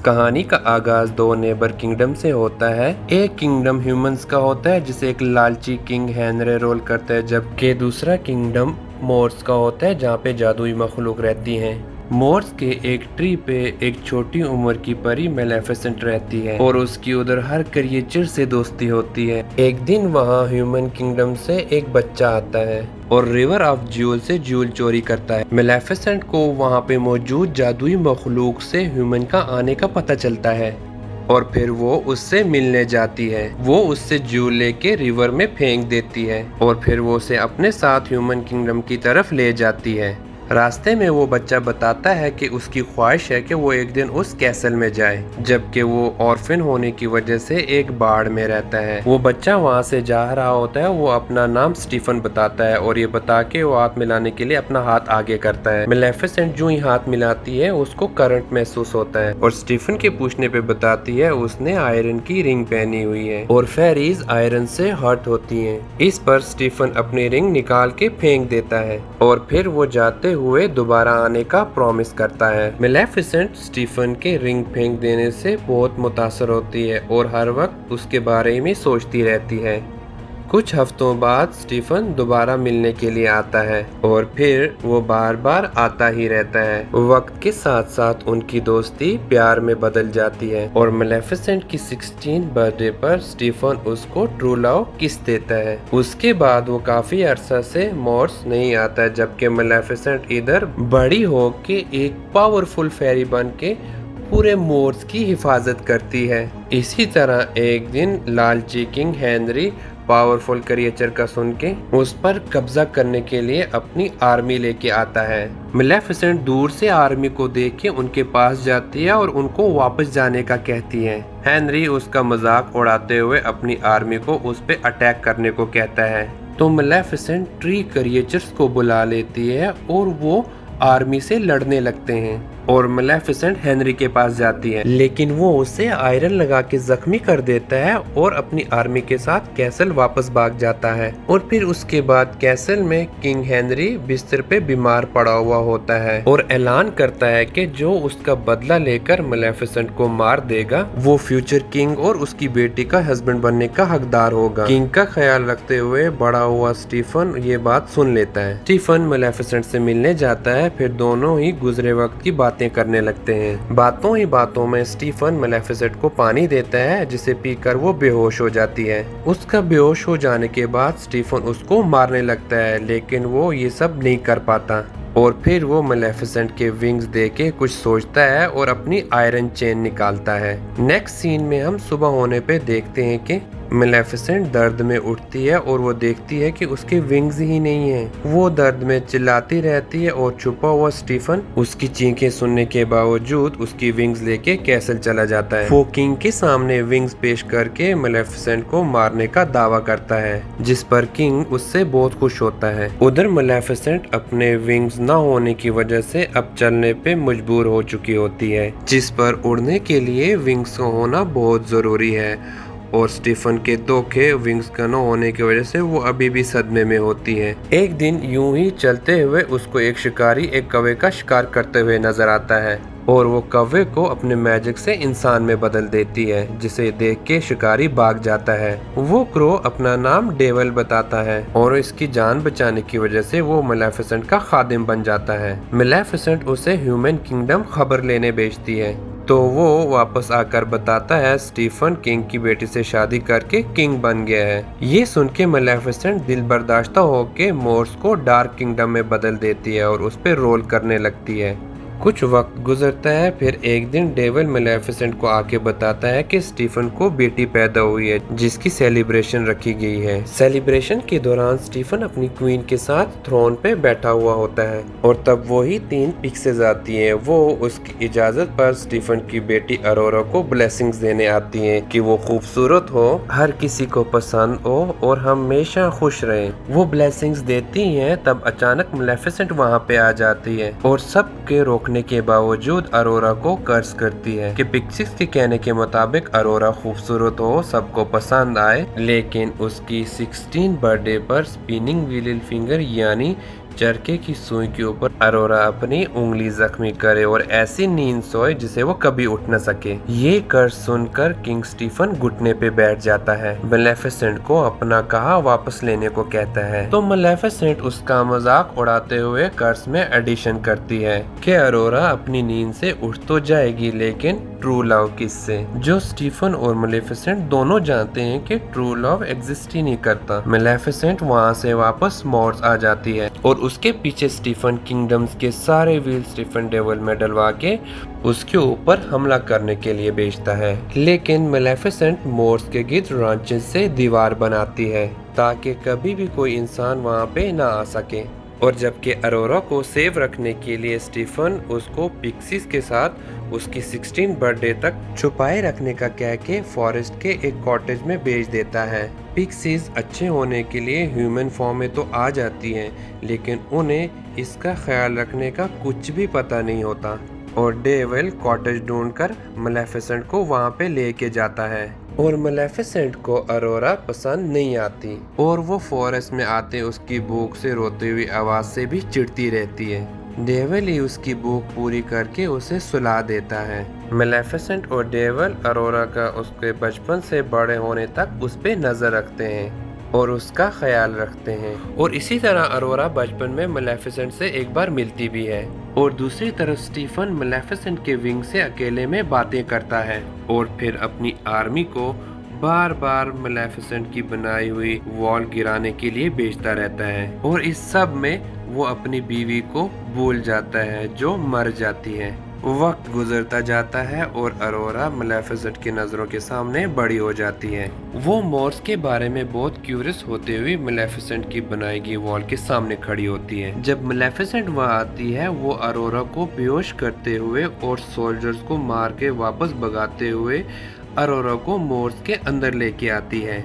कहानी का आगाज दो नेबर किंगडम से होता है। एक किंगडम ह्यूमंस का होता है जिसे एक लालची किंग हेनरी रोल करता है, जबकि दूसरा किंगडम मोर्स का होता है जहाँ पे जादुई मखलूक रहती हैं। मोर्स के एक ट्री पे एक छोटी उम्र की परी मेलेफिसेंट रहती है और उसकी उधर हर क्रिएचर से दोस्ती होती है। एक दिन वहाँ ह्यूमन किंगडम से एक बच्चा आता है और रिवर ऑफ ज्यूल से ज्यूल चोरी करता है। मेलेफिसेंट को वहाँ पे मौजूद जादुई मखलूक से ह्यूमन का आने का पता चलता है और फिर वो उससे मिलने जाती है। वो उससे ज्यूल लेके रिवर में फेंक देती है और फिर वो उसे अपने साथ ह्यूमन किंगडम की तरफ ले जाती है। रास्ते में वो बच्चा बताता है कि उसकी ख्वाहिश है कि वो एक दिन उस कैसल में जाए, जबकि वो ऑर्फन होने की वजह से एक बाड़ में रहता है। वो बच्चा वहाँ से जा रहा होता है। वो अपना नाम स्टीफन बताता है और ये बता के वो हाथ मिलाने के लिए अपना हाथ आगे करता है। मेलेफिसेंट जो ही हाथ मिलाती है उसको करंट महसूस होता है और स्टीफन के पूछने पे बताती है उसने आयरन की रिंग पहनी हुई है और फेरीज आयरन से हर्ट होती हैं। इस पर स्टीफन अपनी रिंग निकाल के फेंक देता है और फिर वो जाते हुए दोबारा आने का प्रॉमिस करता है। मेलेफिसेंट स्टीफन के रिंग फेंक देने से बहुत मुतासर होती है और हर वक्त उसके बारे में सोचती रहती है। कुछ हफ्तों बाद स्टीफन दोबारा मिलने के लिए आता है और फिर वो बार बार आता ही रहता है। वक्त के साथ साथ उनकी दोस्ती प्यार में बदल जाती है और मेलेफिसेंट की 16 बर्थडे पर स्टीफन उसको ट्रू लव किस देता है। उसके बाद वो काफी अरसा से मोर्स नहीं आता, जबकि मेलेफिसेंट इधर बड़ी होके एक पावरफुल फेरी बन के पूरे मोर्स की हिफाजत करती है। इसी तरह एक दिन लालची किंग हेनरी पावरफुल क्रिएचर का सुन के उस पर कब्जा करने के लिए अपनी आर्मी लेके आता है। मेलेफिसेंट दूर से आर्मी को देख के उनके पास जाती है और उनको वापस जाने का कहती है। हेनरी उसका मजाक उड़ाते हुए अपनी आर्मी को उस पे अटैक करने को कहता है, तो मेलेफिसेंट ट्री क्रिएचर्स को बुला लेती है और वो आर्मी से लड़ने लगते हैं और मेलेफिसेंट हेनरी के पास जाती है, लेकिन वो उसे आयरन लगा के जख्मी कर देता है और अपनी आर्मी के साथ कैसल वापस भाग जाता है। और फिर उसके बाद कैसल में किंग हेनरी बिस्तर पे बीमार पड़ा हुआ होता है और ऐलान करता है कि जो उसका बदला लेकर मेलेफिसेंट को मार देगा वो फ्यूचर किंग और उसकी बेटी का हस्बैंड बनने का हकदार होगा। किंग का ख्याल रखते हुए बड़ा हुआ स्टीफन ये बात सुन लेता है। स्टीफन मेलेफिसेंट से मिलने जाता है, फिर दोनों ही गुजरे वक्त की बातें करने लगते हैं। बातों ही बातों में स्टीफन मेलेफिसेंट को पानी देता है जिसे पीकर वो बेहोश हो जाती है। उसका बेहोश हो जाने के बाद स्टीफन उसको मारने लगता है, लेकिन वो ये सब नहीं कर पाता और फिर वो मेलेफिसेंट के विंग्स देके कुछ सोचता है और अपनी आयरन चेन निकालता है। नेक्स्ट सीन में हम सुबह होने पे देखते हैं कि मेलेफिसेंट दर्द में उठती है और वो देखती है कि उसके विंग्स ही नहीं हैं। वो दर्द में चिल्लाती रहती है और छुपा हुआ स्टीफन उसकी चीखें सुनने के बावजूद उसकी विंग्स लेके कैसल चला जाता है। वो किंग के सामने विंग्स पेश करके मेलेफिसेंट को मारने का दावा करता है, जिस पर किंग उससे बहुत खुश होता है। उधर मेलेफिसेंट अपने विंग्स न होने की वजह से अब चलने पे मजबूर हो चुकी होती है, जिस पर उड़ने के लिए विंग्स का होना बहुत जरूरी है और स्टीफन के धोखे विंग्स का न होने की वजह से वो अभी भी सदमे में होती है। एक दिन यूं ही चलते हुए उसको एक शिकारी एक कौवे का शिकार करते हुए नजर आता है और वो कौवे को अपने मैजिक से इंसान में बदल देती है, जिसे देख के शिकारी भाग जाता है। वो क्रो अपना नाम डेविल बताता है और इसकी जान बचाने की वजह से वो मेलेफिसेंट का खादिम बन जाता है। मेलेफिसेंट उसे ह्यूमन किंगडम खबर लेने भेजती है, तो वो वापस आकर बताता है स्टीफन किंग की बेटी से शादी करके किंग बन गया है। ये सुन के मेलेफिसेंट दिल बर्दाश्त होके मोर्स को डार्क किंगडम में बदल देती है और उस पर रोल करने लगती है। कुछ वक्त गुजरता है, फिर एक दिन डेविल मेलेफिसेंट को आके बताता है कि स्टीफन को बेटी पैदा हुई है जिसकी सेलिब्रेशन रखी गई है। सेलिब्रेशन के दौरान स्टीफन अपनी क्वीन के साथ थ्रोन पे बैठा हुआ होता है और तब वही 3 पिक्सेस आती हैं। वो उसकी इजाजत पर स्टीफन की बेटी अरोरा को ब्लेसिंग्स देने आती हैं कि वो खूबसूरत हो, हर किसी को पसंद हो और हमेशा खुश रहे। वो ब्लेसिंग्स देती हैं, तब अचानक मेलेफिसेंट वहाँ पे आ जाती है और सबके रोकने के बावजूद अरोरा को कर्ज करती है कि पिक्सिस के कहने के मुताबिक अरोरा खूबसूरत हो, सबको पसंद आए, लेकिन उसकी 16 बर्थडे पर स्पिनिंग व्हील फिंगर यानी चरखे की सुई के ऊपर अरोरा अपनी उंगली जख्मी करे और ऐसी नींद सोए जिसे वो कभी उठ न सके। ये कर्ज सुनकर किंग स्टीफन घुटने पे बैठ जाता है। मेलेफिसेंट को अपना कहा वापस लेने को कहता है तो मेलेफिसेंट उसका मजाक उड़ाते हुए कर्ज में एडिशन करती है कि अरोरा अपनी नींद से उठ तो जाएगी लेकिन ट्रू लव किससे, जो स्टीफन और मेलेफिसेंट दोनों जानते हैं कि ट्रू लव एग्जिस्ट ही नहीं करता। मेलेफिसेंट वहाँ से वापस मॉर्स आ जाती है और उसके पीछे स्टीफन किंगडम्स के सारे व्हील स्टीफन डेविल में डलवा के उसके ऊपर हमला करने के लिए भेजता है। लेकिन मेलेफिसेंट मॉर्स के गिर्द रांचेस से दीवार बनाती है ताकि कभी भी कोई इंसान वहाँ पे ना आ सके। और जबकि अरोरा को सेव रखने के लिए स्टीफन उसको पिक्सीज के साथ उसकी 16 बर्थडे तक छुपाए रखने का कह के फॉरेस्ट के एक कॉटेज में भेज देता है। पिक्सीज अच्छे होने के लिए ह्यूमन फॉर्म में तो आ जाती हैं, लेकिन उन्हें इसका ख्याल रखने का कुछ भी पता नहीं होता और डेविल कॉटेज ढूंढकर मेलेफिसेंट को वहाँ पे लेके जाता है। और मेलेफिसेंट को अरोरा पसंद नहीं आती और वो फॉरेस्ट में आते उसकी भूख से रोती हुई आवाज से भी चिढ़ती रहती है। डेविल ही उसकी भूख पूरी करके उसे सुला देता है। मेलेफिसेंट और डेविल अरोरा का उसके बचपन से बड़े होने तक उस पे नजर रखते हैं और उसका ख्याल रखते हैं। और इसी तरह अरोरा बचपन में मेलेफिसेंट से एक बार मिलती भी है और दूसरी तरफ स्टीफन मेलेफिसेंट के विंग से अकेले में बातें करता है और फिर अपनी आर्मी को बार बार मेलेफिसेंट की बनाई हुई वॉल गिराने के लिए भेजता रहता है। और इस सब में वो अपनी बीवी को भूल जाता है जो मर जाती है। वक्त गुजरता जाता है और अरोरा मेलेफिसेंट की नज़रों के सामने बड़ी हो जाती है। वो मॉर्स के बारे में बहुत क्यूरियस होते हुए मेलेफिसेंट की बनाई गई वॉल के सामने खड़ी होती है। जब मेलेफिसेंट वहाँ आती है वो अरोरा को बेहोश करते हुए और सोल्जर्स को मार के वापस भगाते हुए अरोरा को मॉर्स के अंदर लेके आती है।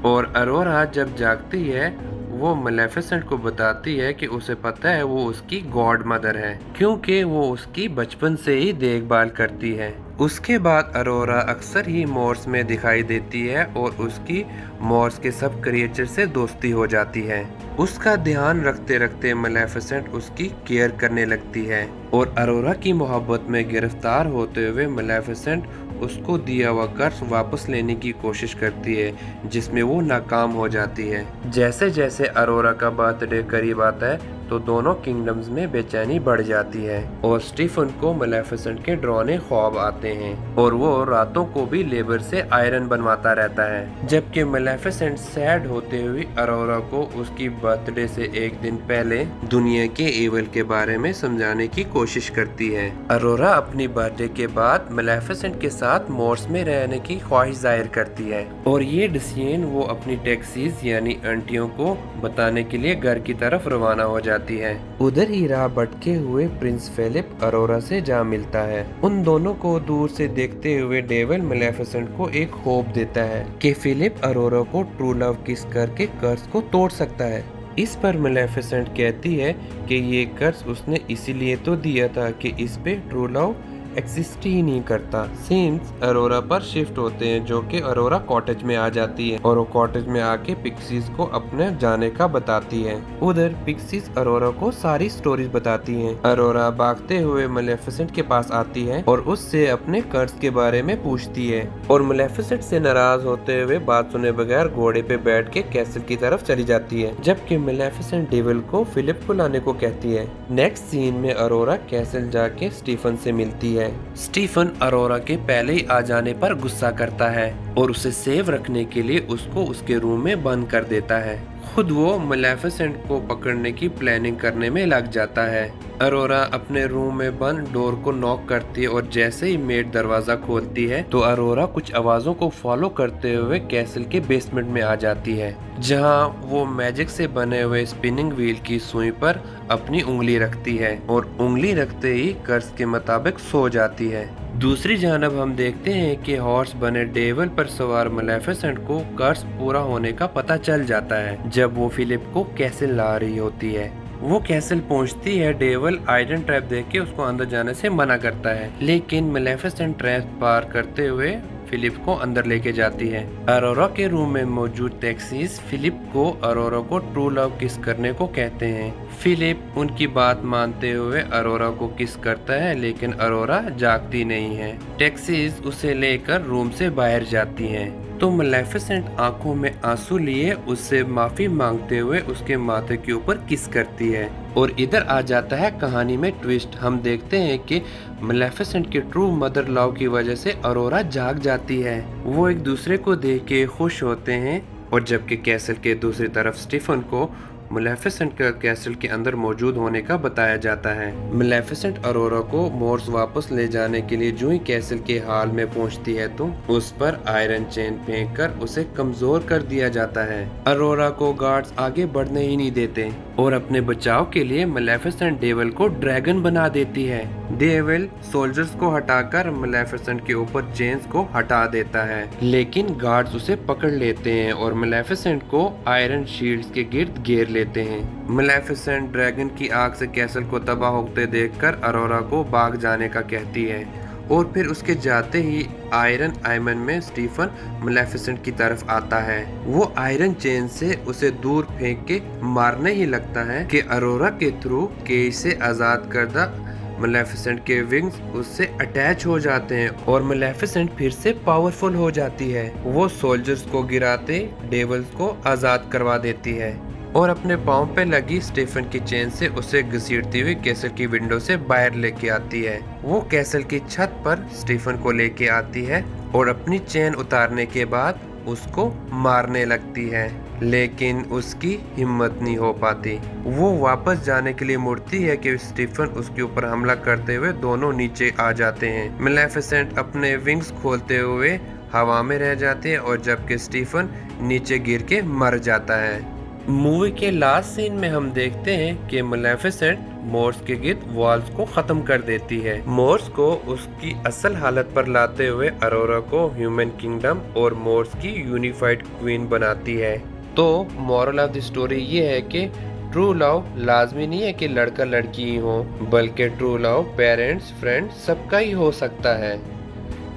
और अरोरा जब जागती है वो मेलेफिसेंट को बताती है कि उसे पता है वो उसकी गॉड मदर है क्योंकि वो उसकी बचपन से ही देखभाल करती है। उसके बाद अरोरा अक्सर ही मॉर्स में दिखाई देती है और उसकी मॉर्स के सब क्रिएचर से दोस्ती हो जाती है। उसका ध्यान रखते रखते मेलेफिसेंट उसकी केयर करने लगती है और अरोरा की मोहब्बत में गिरफ्तार होते हुए मेलेफिसेंट उसको दिया हुआ कर्ज वापस लेने की कोशिश करती है जिसमें वो नाकाम हो जाती है। जैसे जैसे अरोरा का बर्थडे करीब आता है तो दोनों किंगडम्स में बेचैनी बढ़ जाती है और स्टीफन को मेलेफिसेंट के डरावने ख्वाब आते हैं और वो रातों को भी लेबर से आयरन बनवाता रहता है। जबकि मेलेफिसेंट सैड होते हुए अरोरा को उसकी बर्थडे से एक दिन पहले दुनिया के एवल के बारे में समझाने की कोशिश करती है। अरोरा अपनी बर्थडे के बाद मेलेफिसेंट के साथ मॉर्स में रहने की ख्वाहिश जाहिर करती है और ये डिसीजन वो अपनी टैक्सीज यानी आंटियों को बताने के लिए घर की तरफ रवाना हो जाती है। उधर ही राह भटके हुए प्रिंस फिलिप अरोरा से जा मिलता है। उन दोनों को दूर से देखते हुए डेविल मेलेफिसेंट को एक होप देता है कि फिलिप अरोरा को ट्रू लव किस करके कर्ज को तोड़ सकता है। इस पर मेलेफिसेंट कहती है कि ये कर्ज उसने इसीलिए तो दिया था कि इस पे ट्रू लव एग्जिस्ट ही नहीं करता। सीन्स अरोरा पर शिफ्ट होते हैं जो कि अरोरा कॉटेज में आ जाती है और वो कॉटेज में आके पिक्सीज को अपने जाने का बताती है। उधर पिक्सीज अरोरा को सारी स्टोरीज बताती हैं। अरोरा भागते हुए मेलेफिसेंट के पास आती है और उससे अपने कर्ज के बारे में पूछती है और मेलेफिसेंट से नाराज होते हुए बात सुने बगैर घोड़े पे बैठ के कैसल की तरफ चली जाती है। जबकि मेलेफिसेंट डेविल को फिलिप को लाने को कहती है। नेक्स्ट सीन में अरोरा कैसल जाके स्टीफन से मिलती है। स्टीफन अरोरा के पहले ही आ जाने पर गुस्सा करता है और उसे सेव रखने के लिए उसको उसके रूम में बंद कर देता है। खुद वो मेलेफिसेंट को पकड़ने की प्लानिंग करने में लग जाता है। अरोरा अपने रूम में बंद डोर को नॉक करती है और जैसे ही मेड दरवाजा खोलती है तो अरोरा कुछ आवाजों को फॉलो करते हुए कैसल के बेसमेंट में आ जाती है जहां वो मैजिक से बने हुए स्पिनिंग व्हील की सुई पर अपनी उंगली रखती है और उंगली रखते ही कर्ज के मुताबिक सो जाती है। दूसरी जानब हम देखते हैं कि हॉर्स बने डेविल पर सवार मेलेफिसेंट को कर्ज पूरा होने का पता चल जाता है जब वो फिलिप को कैसल ला रही होती है। वो कैसल पहुंचती है। डेविल आयरन ट्रैप देख के उसको अंदर जाने से मना करता है लेकिन मेलेफिसेंट ट्रैप पार करते हुए फिलिप को अंदर लेके जाती है। अरोरा के रूम में मौजूद टैक्सीज फिलिप को अरोरा को ट्रू लव किस करने को कहते हैं। फिलिप उनकी बात मानते हुए अरोरा को किस करता है, लेकिन अरोरा जागती नहीं है। टैक्सीज उसे लेकर रूम से बाहर जाती हैं। तो मलेफिसेंट आंखों में आंसू लिए उससे माफी मांगते हुए उसके माथे के ऊपर किस करती है। और इधर आ जाता है कहानी में ट्विस्ट। हम देखते हैं कि मलेफिसेंट के ट्रू मदर लव की वजह से अरोरा जाग जाती है। वो एक दूसरे को देख के खुश होते हैं। और जबकि कैसल के दूसरी तरफ स्टीफन को मलेफिसेंट का कैसल के अंदर मौजूद होने का बताया जाता है। मलेफिसेंट अरोरा को मोर्स वापस ले जाने के लिए जो ही कैसल के हाल में पहुंचती है तो उस पर आयरन चेन फेंककर उसे कमजोर कर दिया जाता है। अरोरा को गार्ड्स आगे बढ़ने ही नहीं देते और अपने बचाव के लिए मलेफिसेंट डेविल को ड्रैगन बना देती है। डेविल सोल्जर्स को हटाकर मलेफिसेंट के ऊपर चेन्स को हटा देता है, लेकिन गार्ड्स उसे पकड़ लेते हैं और मलेफिसेंट को आयरन शील्ड्स के गिर्द घेर लेते हैं। मलेफिसेंट ड्रैगन की आग से कैसल को तबाह होते देखकर अरोरा को भाग जाने का कहती है और फिर उसके जाते ही आयरन आयमन में स्टीफन मलेफिसेंट की तरफ आता है। वो आयरन चेन से उसे दूर फेंक के मारने ही लगता है कि अरोरा के थ्रू केज से आजाद करदा मलेफिसेंट के विंग्स उससे अटैच हो जाते हैं और मलेफिसेंट फिर से पावरफुल हो जाती है। वो सोल्जर्स को गिराते डेविल्स को आजाद करवा देती है और अपने पाँव पे लगी स्टीफन की चेन से उसे घसीटती हुई कैसल की विंडो से बाहर लेके आती है। वो कैसल की छत पर स्टीफन को लेके आती है और अपनी चेन उतारने के बाद उसको मारने लगती है, लेकिन उसकी हिम्मत नहीं हो पाती। वो वापस जाने के लिए मुड़ती है कि स्टीफन उसके ऊपर हमला करते हुए दोनों नीचे आ जाते हैं। मलेफिसेंट अपने विंग्स खोलते हुए हवा में रह जाते हैं और जबकि स्टीफन नीचे गिर के मर जाता है। मूवी के लास्ट सीन में हम देखते हैं कि मलेफिसेंट मोर्स के गिर्द वॉल्स को खत्म कर देती है। मोर्स को उसकी असल हालत पर लाते हुए अरोरा को ह्यूमन किंगडम और मोर्स की यूनिफाइड क्वीन बनाती है। तो मॉरल ऑफ द स्टोरी ये है कि ट्रू लव लाजमी नहीं है कि लड़का लड़की ही हो, बल्कि ट्रू लव पेरेंट्स फ्रेंड्स सबका ही हो सकता है।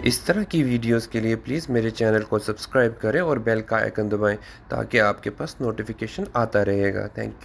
इस तरह की वीडियोस के लिए प्लीज़ मेरे चैनल को सब्सक्राइब करें और बेल का आइकन दबाएं ताकि आपके पास नोटिफिकेशन आता रहेगा। Thank you.